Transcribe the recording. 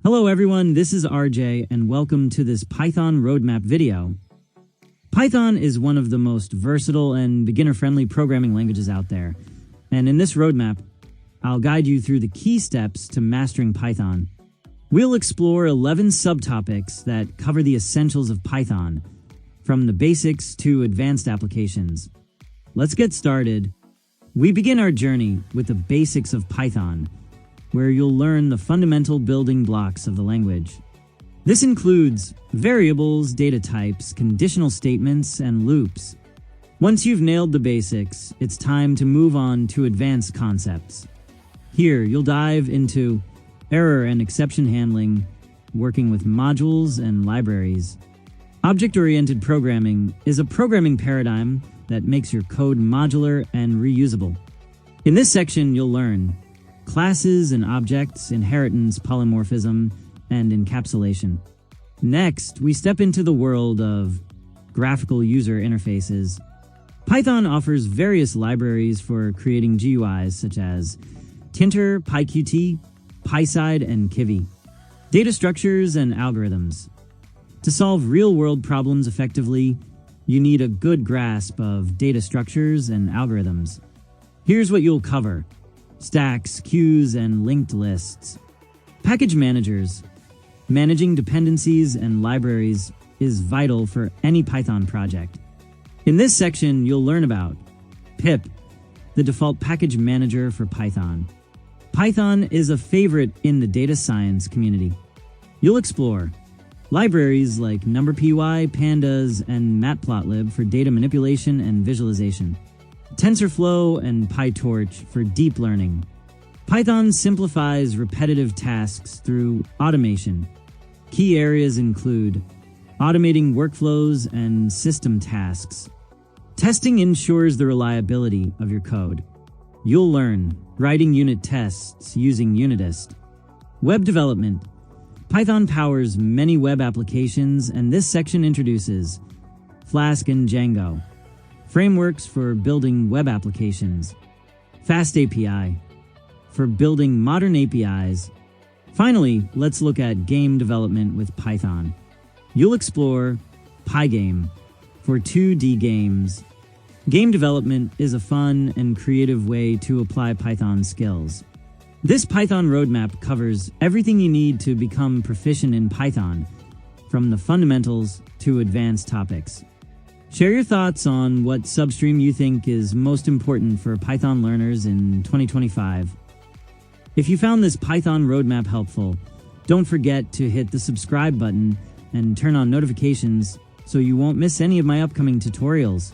Hello everyone, this is RJ and welcome to this Python roadmap video. Python is one of the most versatile and beginner-friendly programming languages out there. And in this roadmap, I'll guide you through the key steps to mastering Python. We'll explore 11 subtopics that cover the essentials of Python, from the basics to advanced applications. Let's get started. We begin our journey with the basics of Python, where you'll learn the fundamental building blocks of the language. This includes variables, data types, conditional statements, and loops. Once you've nailed the basics, it's time to move on to advanced concepts. Here, you'll dive into error and exception handling, working with modules and libraries. Object-oriented programming is a programming paradigm that makes your code modular and reusable. In this section, you'll learn classes and objects, inheritance, polymorphism, and encapsulation. Next, we step into the world of graphical user interfaces. Python offers various libraries for creating GUIs such as Tinter, PyQt, PySide, and Kivy. Data structures and algorithms. To solve real-world problems effectively, you need a good grasp of data structures and algorithms. Here's what you'll cover: stacks, queues, and linked lists. Package managers. Managing dependencies and libraries is vital for any Python project. In this section, you'll learn about pip, the default package manager for Python. Python is a favorite in the data science community. You'll explore libraries like NumPy, Pandas, and Matplotlib for data manipulation and visualization. TensorFlow and PyTorch for deep learning. Python simplifies repetitive tasks through automation. Key areas include automating workflows and system tasks. Testing ensures the reliability of your code. You'll learn writing unit tests using Unitest. Web development. Python powers many web applications, and this section introduces Flask and Django, frameworks for building web applications. Fast API, for building modern APIs. Finally, let's look at game development with Python. You'll explore Pygame, for 2D games. Game development is a fun and creative way to apply Python skills. This Python roadmap covers everything you need to become proficient in Python, from the fundamentals to advanced topics. Share your thoughts on what substream you think is most important for Python learners in 2025. If you found this Python roadmap helpful, don't forget to hit the subscribe button and turn on notifications so you won't miss any of my upcoming tutorials.